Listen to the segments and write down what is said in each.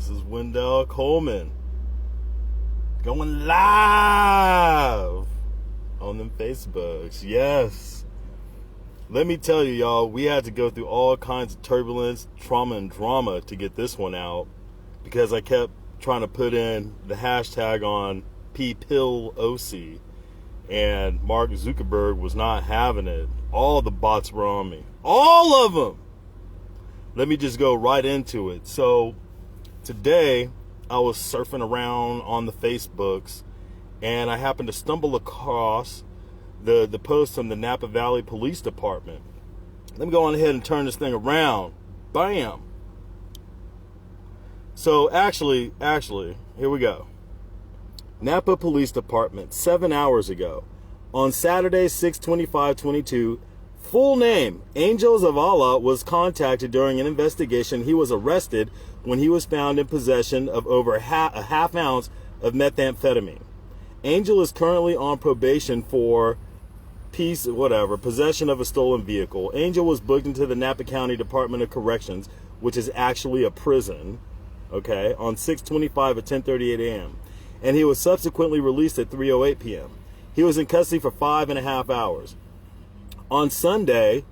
This is Wendell Coleman going live on them Facebooks. Yes. Let me tell you, y'all, we had to go through all kinds of turbulence, trauma, and drama to get this one out because I kept trying to put in the hashtag on PPILOC and Mark Zuckerberg was not having it. All the bots were on me. All of them. Let me just go right into it. So today I was surfing around on the Facebooks and I happened to stumble across the post from the Napa Valley Police Department. Let me go on ahead and turn this thing around. Bam. So actually, here we go. Napa Police Department, 7 hours ago. On Saturday, 6/25/22, full name, Angels of Allah, was contacted during an investigation. He was arrested when he was found in possession of over a half ounce of methamphetamine. Angel is currently on probation for possession of a stolen vehicle. Angel was booked into the Napa County Department of Corrections, which is actually a prison, okay, on 6/25 at 10:38 a.m. And he was subsequently released at 3:08 p.m. He was in custody for 5.5 hours. On Sunday,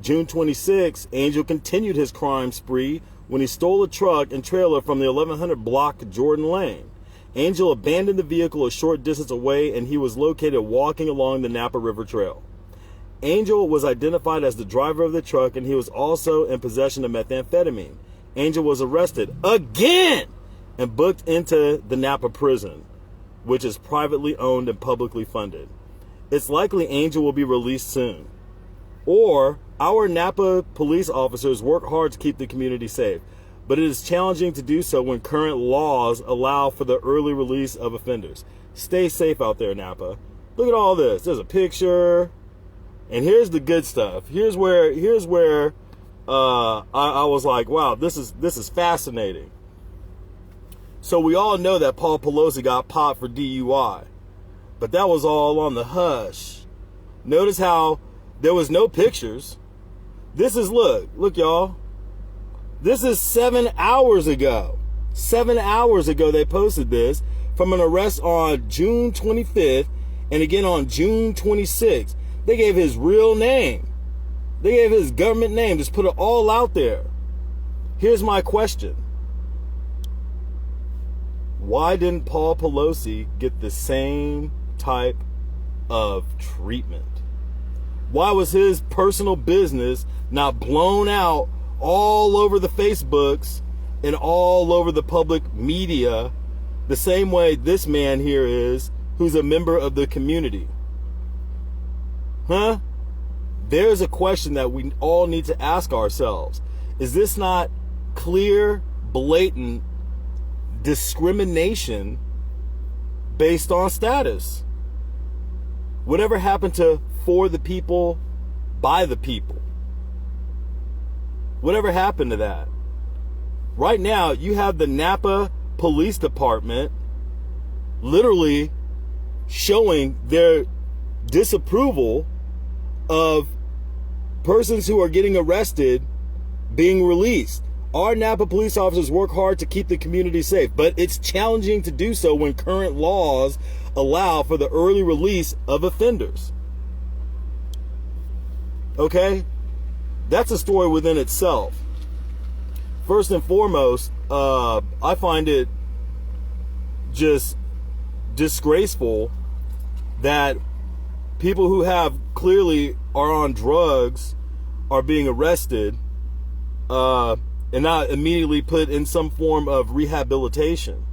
June 26, Angel continued his crime spree when he stole a truck and trailer from the 1100 block Jordan Lane. Angel abandoned the vehicle a short distance away and he was located walking along the Napa River Trail. Angel was identified as the driver of the truck and he was also in possession of methamphetamine. Angel was arrested again and booked into the Napa prison, which is privately owned and publicly funded. It's likely Angel will be released soon. Or our Napa police officers work hard to keep the community safe, but it is challenging to do so when current laws allow for the early release of offenders. Stay safe out there, Napa. Look at all this. There's a picture. And here's the good stuff. Here's where I was like, wow, this is fascinating. So we all know that Paul Perlosi got popped for DUI, but that was all on the hush. Notice how there was no pictures. This is, look, y'all. This is 7 hours ago. 7 hours ago they posted this from an arrest on June 25th and again on June 26th. They gave his real name. They gave his government name. Just put it all out there. Here's my question. Why didn't Paul Perlosi get the same type of treatment? Why was his personal business not blown out all over the Facebooks and all over the public media the same way this man here is, who's a member of the community? Huh? There's a question that we all need to ask ourselves. Is this not clear, blatant discrimination based on status? Whatever happened to for the people, by the people? Whatever happened to that? Right now, you have the Napa Police Department literally showing their disapproval of persons who are getting arrested being released. Our Napa police officers work hard to keep the community safe, but it's challenging to do so when current laws allow for the early release of offenders. Okay? That's a story within itself. First and foremost, I find it just disgraceful that people who have clearly are on drugs are being arrested and not immediately put in some form of rehabilitation.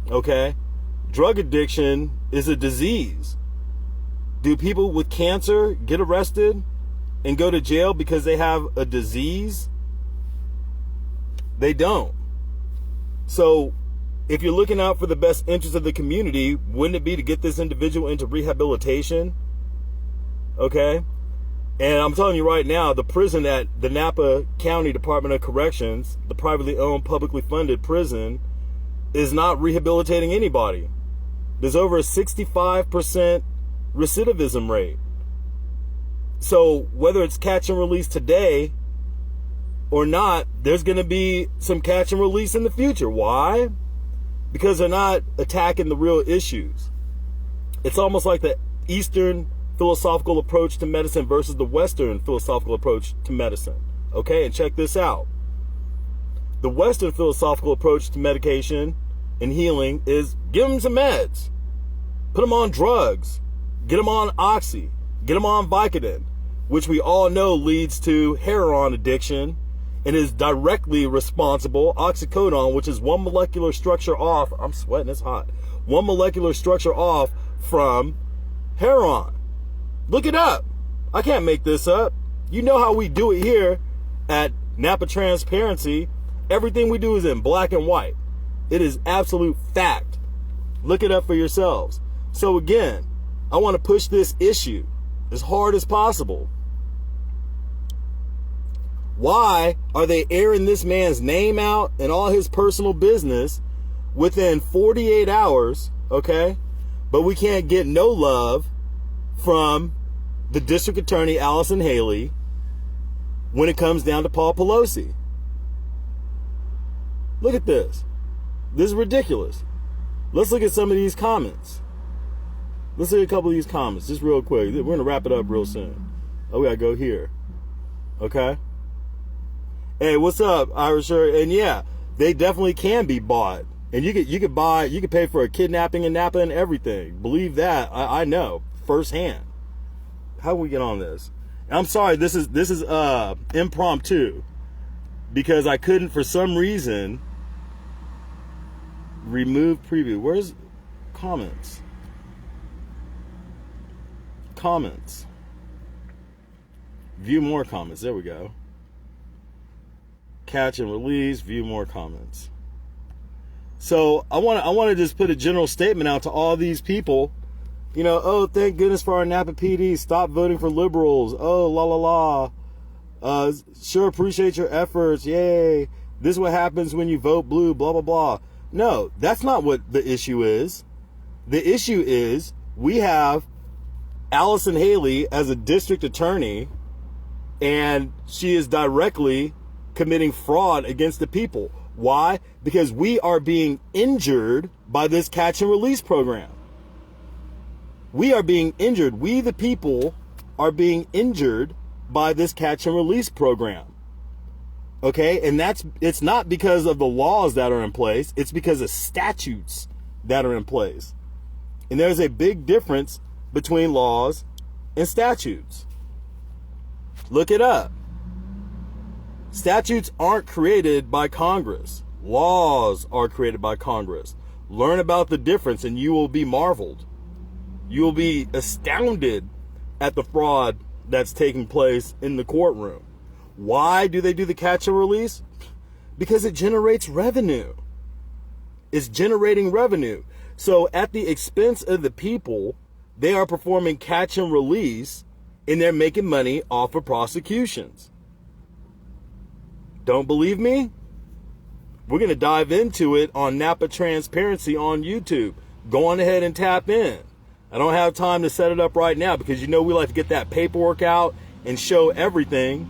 Okay? Drug addiction is a disease. Do people with cancer get arrested and go to jail because they have a disease? They don't. So if you're looking out for the best interest of the community, wouldn't it be to get this individual into rehabilitation? Okay? And I'm telling you right now, the prison at the Napa County Department of Corrections, the privately owned, publicly funded prison, is not rehabilitating anybody. There's over a 65% recidivism rate. So whether it's catch and release today or not, there's going to be some catch and release in the future. Why? Because they're not attacking the real issues. It's almost like the Eastern philosophical approach to medicine versus the Western philosophical approach to medicine. Okay, and check this out. The Western philosophical approach to medication and healing is give them some meds. Put them on drugs. Get them on Oxy. Get them on Vicodin, which we all know leads to heroin addiction and is directly responsible. Oxycodone, which is one molecular structure off. I'm sweating, it's hot. One molecular structure off from heroin. Look it up. I can't make this up. You know how we do it here at Napa Transparency. Everything we do is in black and white. It is absolute fact. Look it up for yourselves. So again, I want to push this issue as hard as possible. Why are they airing this man's name out and all his personal business within 48 hours, okay? But we can't get no love from the District Attorney Allison Haley when it comes down to Paul Perlosi. Look at this. This is ridiculous. Let's look at some of these comments. Let's look at a couple of these comments just real quick. We're going to wrap it up real soon. Oh, we got to go here. Okay? Hey, what's up, Irisher? And yeah, they definitely can be bought. And you could pay for a kidnapping in Napa and everything. Believe that. I know firsthand. How do we get on this? I'm sorry, this is impromptu because I couldn't for some reason remove preview. Where's comments? Comments. View more comments. There we go. Catch and release. View more comments. So I want to just put a general statement out to all these people. You know, oh, thank goodness for our Napa PD. Stop voting for liberals. Oh, la la la. Sure appreciate your efforts. Yay. This is what happens when you vote blue. Blah blah blah. No, that's not what the issue is. The issue is we have Allison Haley as a district attorney, and she is directly committing fraud against the people. Why? Because we are being injured by this catch and release program. We are being injured. We, the people, are being injured by this catch and release program. Okay? And it's not because of the laws that are in place. It's because of statutes that are in place. And there's a big difference between laws and statutes. Look it up. Statutes aren't created by Congress. Laws are created by Congress. Learn about the difference and you will be marveled. You will be astounded at the fraud that's taking place in the courtroom. Why do they do the catch and release? Because it generates revenue. It's generating revenue. So at the expense of the people, they are performing catch and release and they're making money off of prosecutions. Don't believe me? We're going to dive into it on Napa Transparency on YouTube. Go on ahead and tap in. I don't have time to set it up right now because you know we like to get that paperwork out and show everything.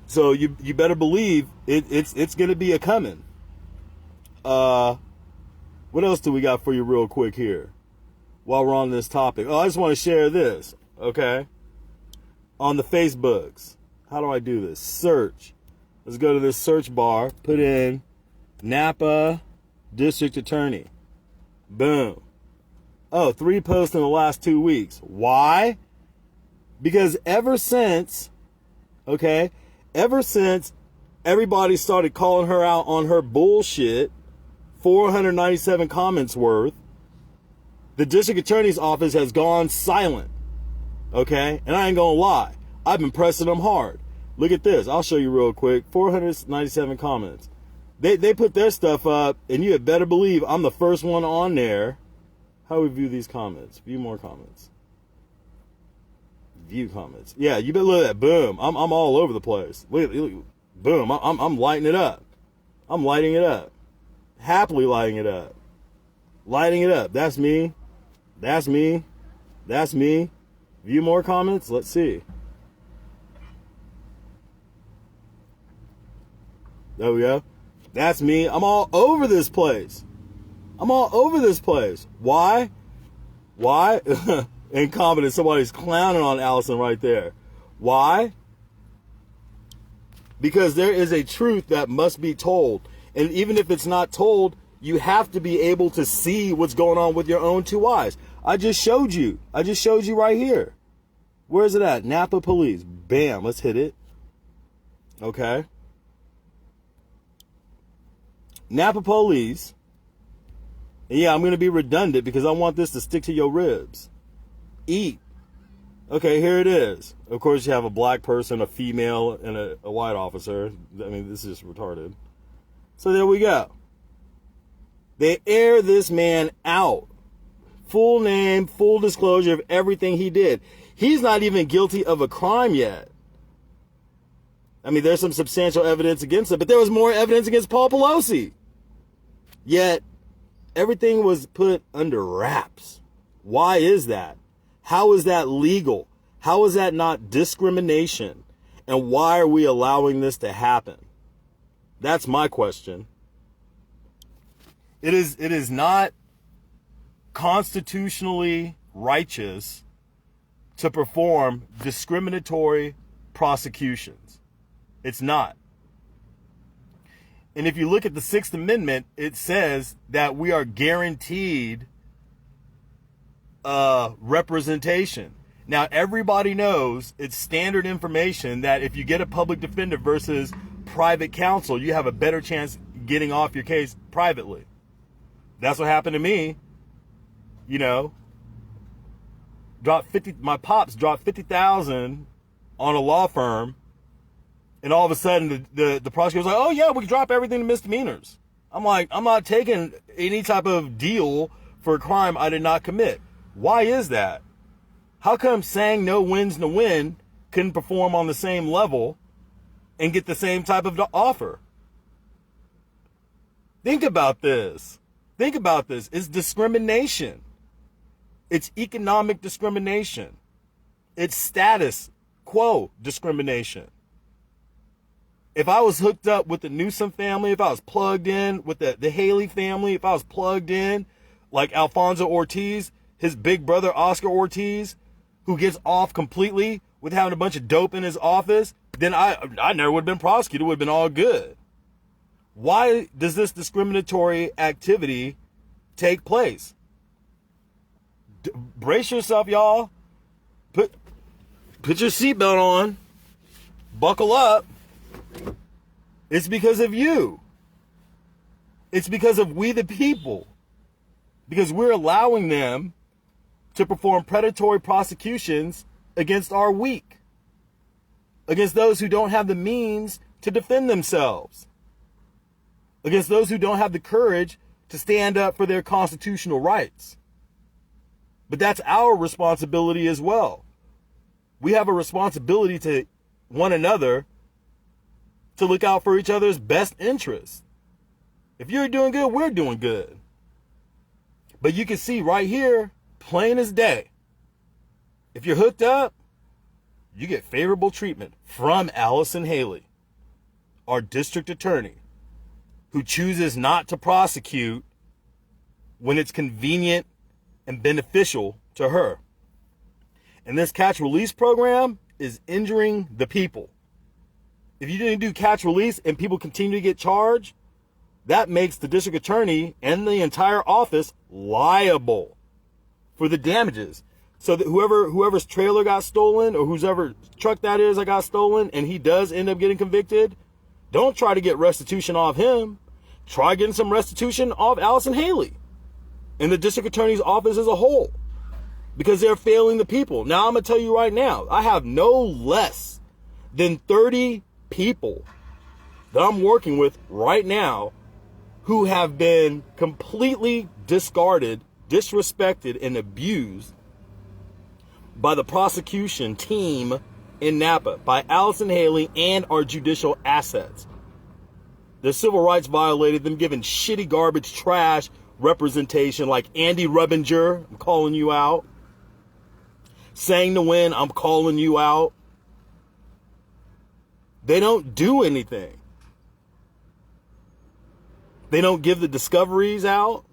So you better believe it's going to be a coming. What else do we got for you real quick here while we're on this topic? Oh, I just want to share this, okay? On the Facebooks. How do I do this? Search. Let's go to this search bar, put in Napa District Attorney. Boom. Oh, 3 posts in the last 2 weeks. Why? Because ever since everybody started calling her out on her bullshit, 497 comments worth, the district attorney's office has gone silent. Okay? And I ain't gonna lie. I've been pressing them hard. Look at this. I'll show you real quick. 497 comments. They put their stuff up, and you had better believe I'm the first one on there. How do we view these comments? View more comments. View comments. Yeah, you better look at that. Boom. I'm all over the place. Look, boom. I'm lighting it up. I'm lighting it up. Happily lighting it up. Lighting it up. That's me. That's me. That's me. View more comments. Let's see. There we go. That's me. I'm all over this place. I'm all over this place. Why? Why? Incompetent. Somebody's clowning on Allison right there. Why? Because there is a truth that must be told. And even if it's not told, you have to be able to see what's going on with your own two eyes. I just showed you. I just showed you right here. Where is it at? Napa Police. Bam. Let's hit it. Okay. Napa Police. And yeah, I'm going to be redundant because I want this to stick to your ribs. Eat. Okay, here it is. Of course, you have a black person, a female, and a white officer. I mean, this is retarded. So there we go. They air this man out. Full name, full disclosure of everything he did. He's not even guilty of a crime yet. I mean, there's some substantial evidence against him, but there was more evidence against Paul Perlosi. Yet, everything was put under wraps. Why is that? How is that legal? How is that not discrimination? And why are we allowing this to happen? That's my question. It is not constitutionally righteous to perform discriminatory prosecutions. It's not. And if you look at the Sixth Amendment, it says that we are guaranteed representation. Now, everybody knows it's standard information that if you get a public defender versus private counsel, you have a better chance getting off your case privately. That's what happened to me. You know, my pops dropped $50,000 on a law firm, and all of a sudden the prosecutor was like, "Oh yeah, we can drop everything to misdemeanors." I'm like, I'm not taking any type of deal for a crime I did not commit. Why is that? How come saying no wins no win couldn't perform on the same level and get the same type of offer? Think about this. Think about this. It's discrimination. It's economic discrimination. It's status quo discrimination. If I was hooked up with the Newsom family, if I was plugged in with the Haley family, if I was plugged in like Alfonso Ortiz, his big brother Oscar Ortiz, who gets off completely with having a bunch of dope in his office, then I never would have been prosecuted. It would have been all good. Why does this discriminatory activity take place? Brace yourself, y'all. Put your seatbelt on. Buckle up. It's because of you. It's because of we the people. Because we're allowing them to perform predatory prosecutions against our weak. Against those who don't have the means to defend themselves. Against those who don't have the courage to stand up for their constitutional rights. But that's our responsibility as well. We have a responsibility to one another to look out for each other's best interests. If you're doing good, we're doing good. But you can see right here, plain as day, if you're hooked up, you get favorable treatment from Allison Haley, our district attorney, who chooses not to prosecute when it's convenient and beneficial to her. And this catch release program is injuring the people. If you didn't do catch release and people continue to get charged, that makes the district attorney and the entire office liable for the damages. So that whoever's trailer got stolen or whoever truck that is that got stolen and he does end up getting convicted, don't try to get restitution off him. Try getting some restitution off Allison Haley and the district attorney's office as a whole, because they're failing the people. Now, I'm going to tell you right now, I have no less than 30 people that I'm working with right now who have been completely discarded, disrespected, and abused by the prosecution team in Napa, by Allison Haley and our judicial assets. Their civil rights violated, them giving shitty garbage trash representation like Andy Rubbinger, I'm calling you out. Saying to win, I'm calling you out. They don't do anything. They don't give the discoveries out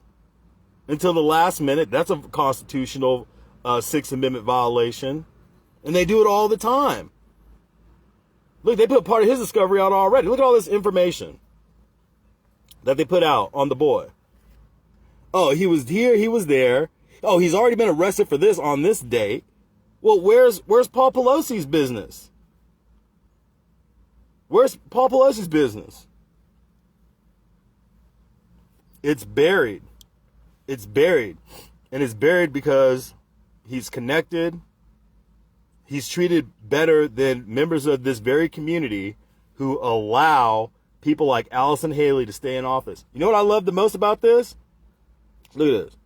until the last minute. That's a constitutional Sixth Amendment violation. And they do it all the time. Look, they put part of his discovery out already. Look at all this information that they put out on the boy. Oh, he was here, he was there. Oh, he's already been arrested for this on this date. Well, where's Paul Pelosi's business? Where's Paul Pelosi's business? It's buried. It's buried. And it's buried because he's connected. He's treated better than members of this very community who allow people like Allison Haley to stay in office. You know what I love the most about this? Look at this.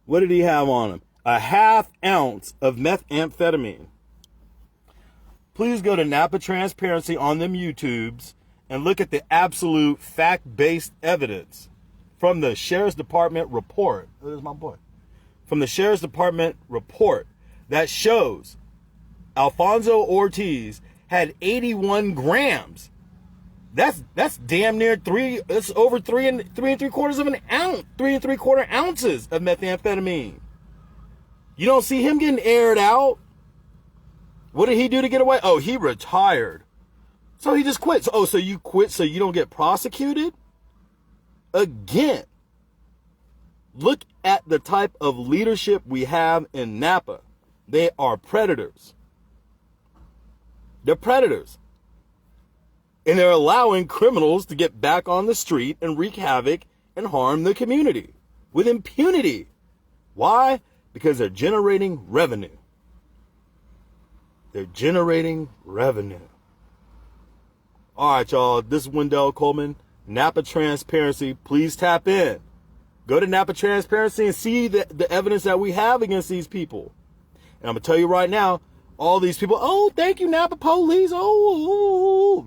What did he have on him? A ½ ounce of methamphetamine. Please go to Napa Transparency on them YouTubes and look at the absolute fact-based evidence from the Sheriff's Department report. There's my boy. From the Sheriff's Department report that shows Alfonso Ortiz had 81 grams. That's damn near that's over 3 3/4 of an ounce, 3 3/4 ounces of methamphetamine. You don't see him getting aired out. What did he do to get away? Oh, he retired. So he just quit. So you quit so you don't get prosecuted? Again, look at the type of leadership we have in Napa. They are predators. They're predators. And they're allowing criminals to get back on the street and wreak havoc and harm the community with impunity. Why? Because they're generating revenue. They're generating revenue. All right, y'all. This is Wendell Coleman, Napa Transparency. Please tap in. Go to Napa Transparency and see the evidence that we have against these people. And I'm going to tell you right now, all these people, oh, thank you, Napa police. Oh.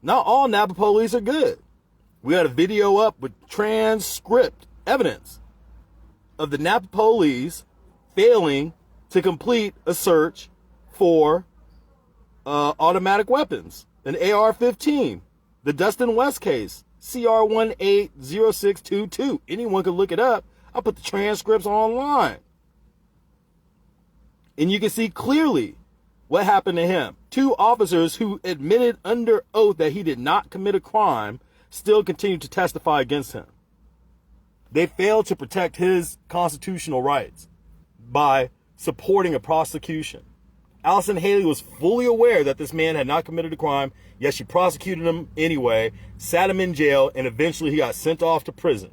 Not all Napa police are good. We got a video up with transcript evidence of the Napa police failing to complete a search for automatic weapons, an AR-15, the Dustin West case, CR180622. Anyone can look it up. I'll put the transcripts online. And you can see clearly what happened to him. 2 officers who admitted under oath that he did not commit a crime still continue to testify against him. They failed to protect his constitutional rights by supporting a prosecution. Allison Haley was fully aware that this man had not committed a crime, yet she prosecuted him anyway, sat him in jail, and eventually he got sent off to prison.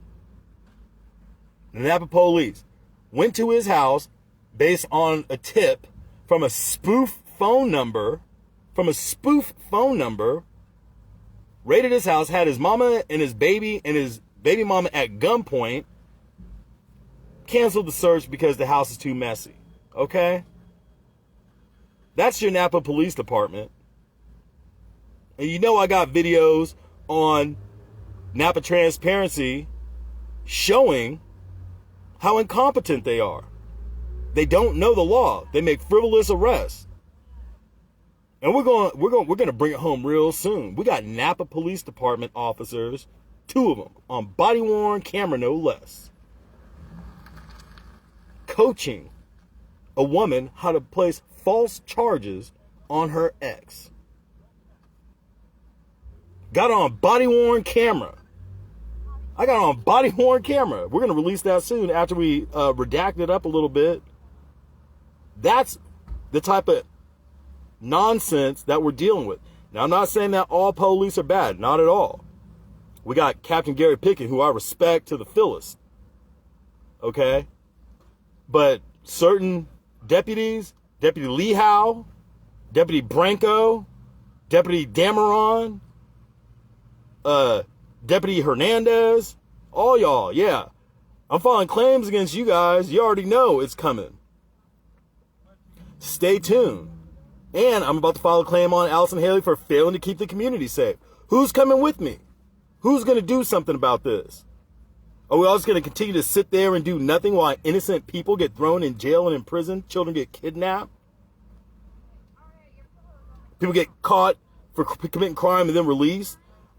The Napa police went to his house based on a tip from a spoof phone number, raided his house, had his mama and his baby mama at gunpoint, canceled the search because the house is too messy. Okay? That's your Napa Police Department. And you know I got videos on Napa Transparency showing how incompetent they are. They don't know the law. They make frivolous arrests. And we're going to bring it home real soon. We got Napa Police Department officers, 2 of them, on body-worn camera, no less, coaching a woman how to place false charges on her ex. Got on body-worn camera. I got on body-worn camera. We're going to release that soon after we redact it up a little bit. That's the type of nonsense that we're dealing with. Now, I'm not saying that all police are bad. Not at all. We got Captain Gary Pickett, who I respect to the fullest. Okay? But certain deputies, Deputy Lee Howe, Deputy Branco, Deputy Dameron, Deputy Hernandez, all y'all, yeah. I'm filing claims against you guys. You already know it's coming. Stay tuned. And I'm about to file a claim on Allison Haley for failing to keep the community safe. Who's coming with me? Who's going to do something about this? Are we all just going to continue to sit there and do nothing while innocent people get thrown in jail and in prison? Children get kidnapped? People get caught for committing crime and then released?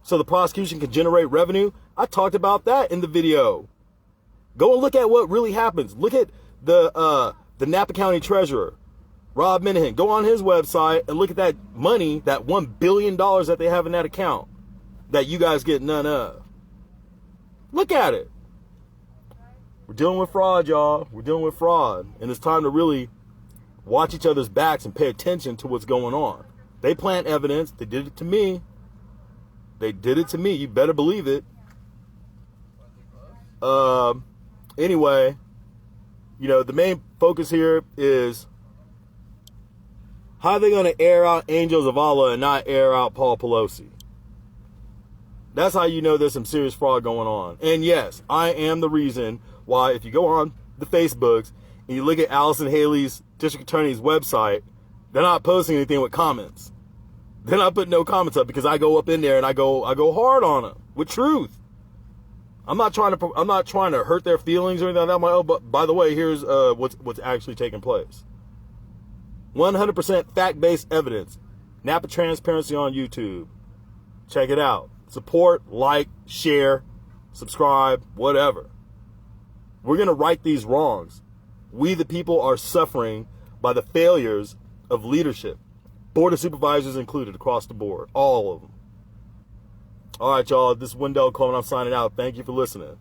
so the prosecution can generate revenue. I talked about that in the video. Go and look at what really happens. Look at the Napa County Treasurer, Rob Minahan. Go on his website and look at that money, that $1 billion that they have in that account that you guys get none of. Look at it. We're dealing with fraud, y'all. We're dealing with fraud. And it's time to really watch each other's backs and pay attention to what's going on. They plant evidence. They did it to me. They did it to me. You better believe it. Anyway, you know, the main focus here is how are they going to air out Angels of Allah and not air out Paul Perlosi? That's how you know there's some serious fraud going on. And yes, I am the reason why, if you go on the Facebooks and you look at Allison Haley's district attorney's website, they're not posting anything with comments. They're not putting no comments up because I go up in there and I go hard on them with truth. I'm not trying to hurt their feelings or anything like that. I'm like, oh, but by the way, here's what's actually taking place. 100% fact-based evidence. Napa Transparency on YouTube. Check it out. Support, like, share, subscribe, whatever. We're going to right these wrongs. We, the people, are suffering by the failures of leadership. Board of Supervisors included across the board. All of them. All right, y'all. This is Wendell Coleman. I'm signing out. Thank you for listening.